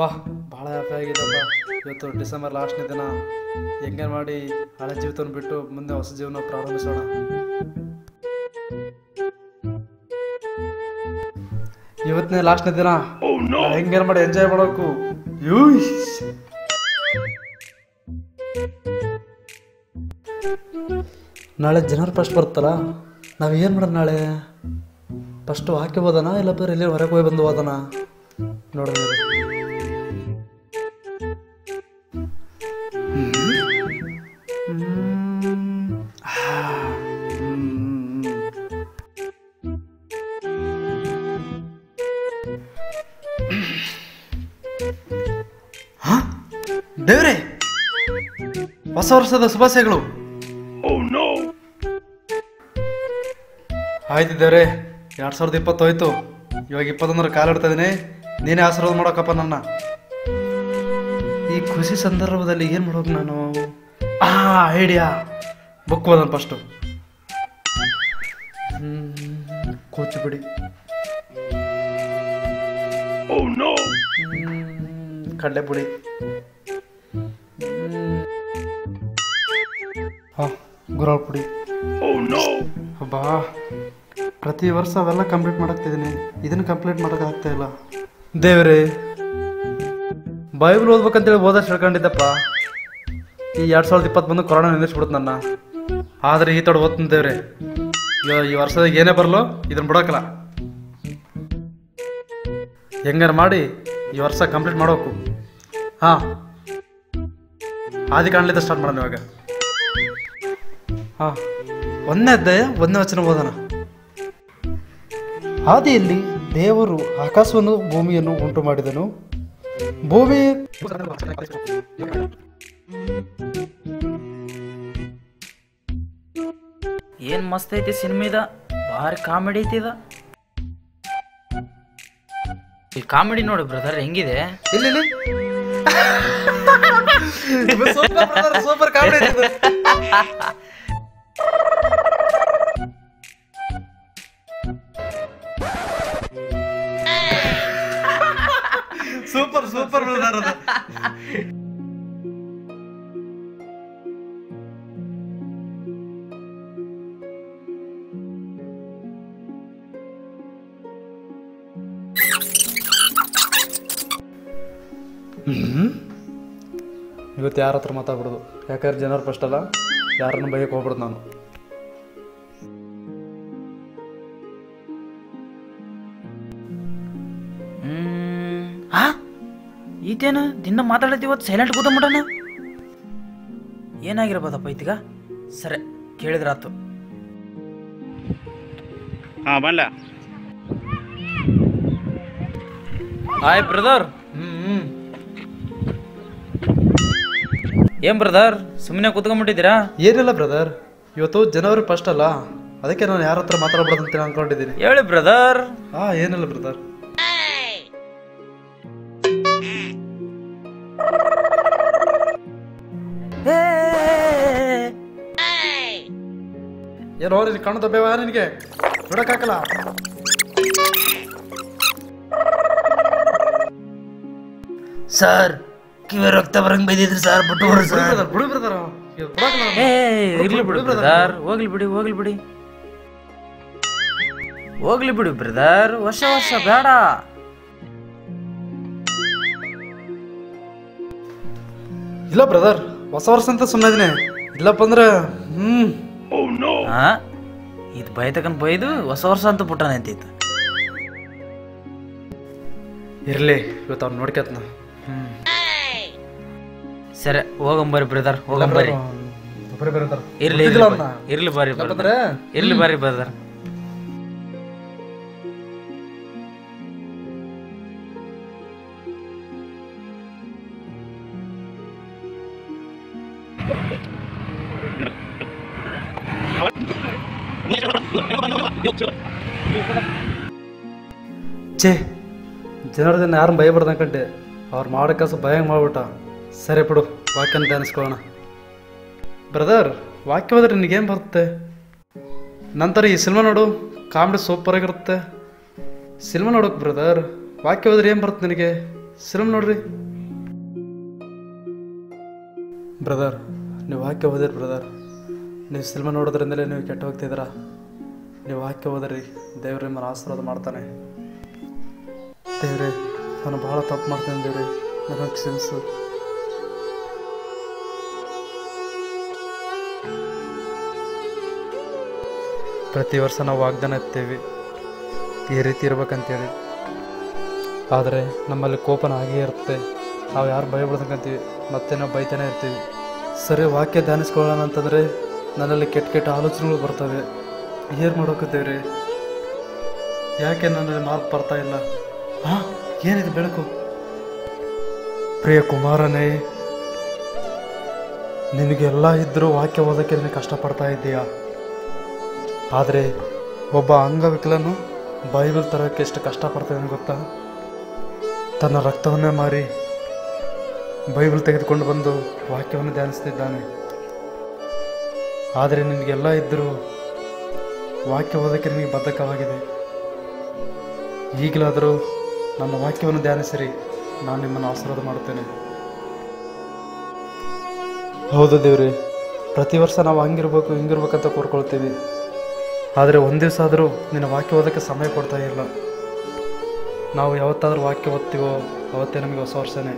ಬಾ ಭಾಳ ಹ್ಯಾಪಿ ಆಗಿದ್ದಪ್ಪ. ಇವತ್ತು ಡಿಸೆಂಬರ್ ಲಾಸ್ಟ್ನೇ ದಿನ. ಹೆಂಗೆ ಮಾಡಿ ಹಳೆ ಜೀವಿತವನ್ನು ಬಿಟ್ಟು ಮುಂದೆ ಹೊಸ ಜೀವನ ಪ್ರಾರಂಭಿಸೋಣ. ಇವತ್ತನೇ ಲಾಸ್ಟ್ನೇ ದಿನ. ಹೆಂಗೇನು ಮಾಡಿ ಎಂಜಾಯ್ ಮಾಡಬೇಕು. ನಾಳೆ ಜನರು ಫಸ್ಟ್ ಬರ್ತಲ್ಲ, ನಾವು ಏನು ಮಾಡೋಣ ನಾಳೆ? ಫಸ್ಟು ಹಾಕಿ ಹೋದನ ಇಲ್ಲ ಬೇರೆ ಎಲ್ಲಿ ಹೊರಗೆ ಹೋಗಿ ಬಂದು ಹೋದನ ನೋಡ್ರಿ. ದೇವ್ರೆ, ಹೊಸ ವರ್ಷದ ಶುಭಾಶಯಗಳು. ಆಯ್ತು ದೇವ್ರೆ, 2020 ಹೋಯ್ತು. ಇವಾಗ 21 ಕಾಲಿಡ್ತಾ ಇದೀನಿ. ನೀನೇ ಆಶೀರ್ವಾದ ಮಾಡೋಕಪ್ಪ ನನ್ನ. ಈ ಖುಷಿ ಸಂದರ್ಭದಲ್ಲಿ ಏನು ಮಾಡೋದು ನಾನು? ಐಡಿಯಾ, ಬುಕ್ ಓದೋಣ ಫಸ್ಟು. ಕೂಚುಬಿಡಿ, ಕಡಲೆ ಪುಡಿ, ಗುರಾಳ್ ಪುಡಿ. ಬಾ, ಪ್ರತಿ ವರ್ಷ ಅವೆಲ್ಲ ಕಂಪ್ಲೀಟ್ ಮಾಡಾಕ್ತಿದ್ದೀನಿ. ಇದನ್ನು ಕಂಪ್ಲೀಟ್ ಮಾಡೋಕ್ಕಾಗ್ತಾ ಇಲ್ಲ. ದೇವ್ರೆ, ಬೈಬಲ್ ಓದ್ಬೇಕಂತೇಳಿ ಓದಷ್ಟು ಹೇಳ್ಕೊಂಡಿದ್ದಪ್ಪ. ಈ 2020 ಬಂದು ಕೊರೋನಾ ನಿಲ್ಲಿಸ್ಬಿಡುತ್ತೆ ನನ್ನ. ಆದರೆ ಈ ತೊಡೆ ಓದ್ತೀನಿ ದೇವ್ರೆ. ಈ ವರ್ಷದಾಗ ಏನೇ ಬರಲು ಇದನ್ನು ಬಿಡೋಕ್ಕಲ್ಲ. ಹೆಂಗಾರು ಮಾಡಿ ಈ ವರ್ಷ ಕಂಪ್ಲೀಟ್ ಮಾಡಬೇಕು. ಆದಿ ಕಾಣಲಿದ್ದ ಸ್ಟಾರ್ಟ್ ಮಾಡೋಣ ಇವಾಗ. ಒಂದನೇ ಅಧ್ಯಾಯ 1ನೇ ವಚನ ಓದೋಣ. ಆದಿಯಲ್ಲಿ ದೇವರು ಆಕಾಶವನ್ನು ಭೂಮಿಯನ್ನು ಉಂಟು ಮಾಡಿದನು. ಭೂಮಿ ಏನ್ ಮಸ್ತ್ ಐತಿ ಸಿನಿಮಾ. ಇದ ಭಾರಿ ಕಾಮಿಡಿ ಐತಿ. ಈ ಕಾಮಿಡಿ ನೋಡಿ ಬ್ರದರ್ ಹೆಂಗಿದೆ. ಇಲ್ಲಿ super comedy. Super super brother ಅದು. ಇವತ್ತು ಯಾರ ಹತ್ರ ಮಾತಾಡ್ಬಿಡೋದು, ಯಾಕಂದ್ರೆ ಜನರು ಫಸ್ಟ್ ಅಲ್ಲ, ಯಾರನ್ನು ಬೈಯಕ್ಕೆ ಹೋಗ್ಬಿಡ್ದು ನಾನು. ಈತೇನ ದಿನ ಮಾತಾಡತ್ತಿ, ಇವತ್ತು ಸೈಲೆಂಟ್ ಕೂತ್ಬಿಟ್ಟನ. ಏನಾಗಿರ್ಬೋದಪ್ಪ ಈತೀಗ? ಸರಿ, ಕೇಳಿದ್ರಾತು. ಬನ್ಲ. Hi brother. ಏನ್ ಬ್ರದರ್ ಸುಮ್ಮನೆ ಕೂತ್ಕೊಂಡ್ಬಿಟ್ಟಿದ್ದೀರಾ? ಏನಿಲ್ಲ ಬ್ರದರ್, ಇವತ್ತು ಜನವರಿ ಫಸ್ಟ್ ಅಲ್ಲ, ಅದಕ್ಕೆ ನಾನು ಯಾರ ಹತ್ರ ಮಾತಾಡ್ಬಿಡೋದು ಅಂತ ಅನ್ಕೊಂಡಿದ್ದೀನಿ. ಹೇಳಿ ಬ್ರದರ್. ಏನಿಲ್ಲ ಬ್ರದರ್. ಏನೋ ನಿನ್ ಕಣ್ಣು ದಬ್ಬೆವ, ನಿನಗೆ ಬಿಡಕ್ಕಾಗಲ್ಲ. ಸರ್, ಕಿವಿ ರಕ್ತ ಬರಂಗ್ ಬೈದಿದ್ರಿ ಸರ್, ಬಿಟ್ಟು ಸರ್. ಬಿಡು ಬ್ರದರ್, ಇರ್ಲಿ ಬಿಡು ಬ್ರದರ್, ಹೋಗ್ಲಿ ಬಿಡಿ ಹೋಗ್ಲಿ ಬಿಡಿ ಹೋಗ್ಲಿ ಬಿಡು ಬ್ರದರ್. ವರ್ಷ ವರ್ಷ ಬೇಡ. ಇಲ್ಲ ಬ್ರದರ್, ಹೊಸ ವರ್ಷ ಅಂತ ಸುಮ್ಮನೆ ಇಲ್ಲಪ್ಪ ಅಂದ್ರೆ ಇದು ಬೈತಕನ್ ಬೈದು ಹೊಸ ವರ್ಷ ಅಂತ ಪುಟ್ಟನ ಅಂತಿತ್ತು. ಇರ್ಲಿ, ಇವತ್ತು ಅವ್ನು ನೋಡ್ಕತ್ನ. ಸರಿ, ಹೋಗಂಬರಿ ಬ್ರದರ್, ಹೋಗಂಬರಿ. ಇರ್ಲಿ ಇರ್ಲಿ ಬಾರಿ ಇರ್ಲಿ ಬಾರಿ ಬ್ರದರ್. ಛೇ, ಜನರದನ್ನ ಯಾರನ್ನ ಭಯಪಡ್ದು ಅನ್ಕಂಡೆ, ಅವ್ರು ಮಾಡೋ ಕೆಲಸ ಭಯ ಮಾಡ್ಬಿಟ್ಟ. ಸರಿ ಬಿಡು, ವಾಕ್ಯನ ಧ್ಯಾನಿಸ್ಕೊಳ್ಳೋಣ. ಬ್ರದರ್, ವಾಕ್ಯ ಹೋದ್ರೆ ನಿನಗೇನು ಬರುತ್ತೆ? ನಂತರ ಈ ಸಿನಿಮಾ ನೋಡು, ಕಾಮಿಡಿ ಸೂಪರ್ ಆಗಿರುತ್ತೆ. ಸಿನಿಮಾ ನೋಡೋಕೆ ಬ್ರದರ್, ವಾಕ್ಯ ಹೋದ್ರೆ ಏನು ಬರುತ್ತೆ ನಿನಗೆ? ಸಿನಿಮಾ ನೋಡ್ರಿ ಬ್ರದರ್. ನೀವು ವಾಕ್ಯ ಓದಿರಿ ಬ್ರದರ್. ನೀವು ಸಿನಿಮಾ ನೋಡೋದ್ರಿಂದಲೇ ನೀವು ಕೆಟ್ಟು ಹೋಗ್ತಿದ್ದೀರಾ. ನೀವು ವಾಕ್ಯ ಓದಿರಿ, ದೇವ್ರ ನಿಮ್ಮನ್ನು ಆಶೀರ್ವಾದ ಮಾಡ್ತಾನೆ. ದೇವ್ರೆ, ನಾನು ಭಾಳ ತಪ್ಪು ಮಾಡ್ತೇನೆ ದೇವ್ರೆ, ನನಗೆ ಕ್ಷಮಿಸು. ಪ್ರತಿ ವರ್ಷ ನಾವು ವಾಗ್ದಾನ ಎತ್ತೇವೆ ಈ ರೀತಿ ಇರ್ಬೇಕಂತೇಳಿ, ಆದರೆ ನಮ್ಮಲ್ಲಿ ಕೋಪನ ಆಗೇ ಇರುತ್ತೆ. ನಾವು ಯಾರು ಭಯಪಡ್ದಂಕಂತೀವಿ, ಮತ್ತೆ ನಾವು ಬೈತಾನೆ ಇರ್ತೀವಿ. ಸರಿ, ವಾಕ್ಯ ಧ್ಯಾನಿಸ್ಕೊಳ್ಳೋಣ ಅಂತಂದರೆ ನನ್ನಲ್ಲಿ ಕೆಟ್ಟ ಕೆಟ್ಟ ಆಲೋಚನೆಗಳು ಬರ್ತವೆ. ಏನು ಮಾಡೋಕತ್ತೇವ್ರಿ? ಯಾಕೆ ನನ್ನಲ್ಲಿ ಮಾರ್ಕ್ ಬರ್ತಾ ಇಲ್ಲ? ಹಾಂ, ಏನಿದೆ ಬೆಳಕು? ಪ್ರಿಯ ಕುಮಾರನೇ, ನಿನಗೆಲ್ಲ ಇದ್ದರೂ ವಾಕ್ಯ ಓದೋಕ್ಕೆ ನಿನಗೆ ಕಷ್ಟಪಡ್ತಾ ಇದ್ದೀಯಾ. ಆದರೆ ಒಬ್ಬ ಅಂಗವಿಕಲನು ಬೈಬಲ್ ತರೋಕ್ಕೆ ಎಷ್ಟು ಕಷ್ಟಪಡ್ತಾನೆ ಗೊತ್ತಾ? ತನ್ನ ರಕ್ತವನ್ನೇ ಮಾರಿ ಬೈಬಲ್ ತೆಗೆದುಕೊಂಡು ಬಂದು ವಾಕ್ಯವನ್ನು ಧ್ಯಾನಿಸ್ತಿದ್ದಾನೆ. ಆದರೆ ನಿನಗೆಲ್ಲ ಇದ್ದರೂ ವಾಕ್ಯ ಓದೋಕ್ಕೆ ನಿನಗೆ ಬದ್ಧಕವಾಗಿದೆ. ಈಗಲಾದರೂ ನನ್ನ ವಾಕ್ಯವನ್ನು ಧ್ಯಾನಿಸಿರಿ, ನಾನು ನಿಮ್ಮನ್ನು ಆಶೀರ್ವಾದ ಮಾಡುತ್ತೇನೆ. ಹೌದು ದೇವ್ರಿ, ಪ್ರತಿ ವರ್ಷ ನಾವು ಹಂಗಿರ್ಬೇಕು ಹಿಂಗಿರ್ಬೇಕಂತ ಕೋರ್ಕೊಳ್ತೀವಿ. ಆದರೆ ಒಂದು ದಿವಸ ಆದರೂ ನಿನ್ನ ವಾಕ್ಯ ಓದೋಕ್ಕೆ ಸಮಯ ಕೊಡ್ತಾ ಇಲ್ಲ. ನಾವು ಯಾವತ್ತಾದರೂ ವಾಕ್ಯ ಓದ್ತೀವೋ ಅವತ್ತೇ ನಮಗೆ ಹೊಸ ವರ್ಷನೇ.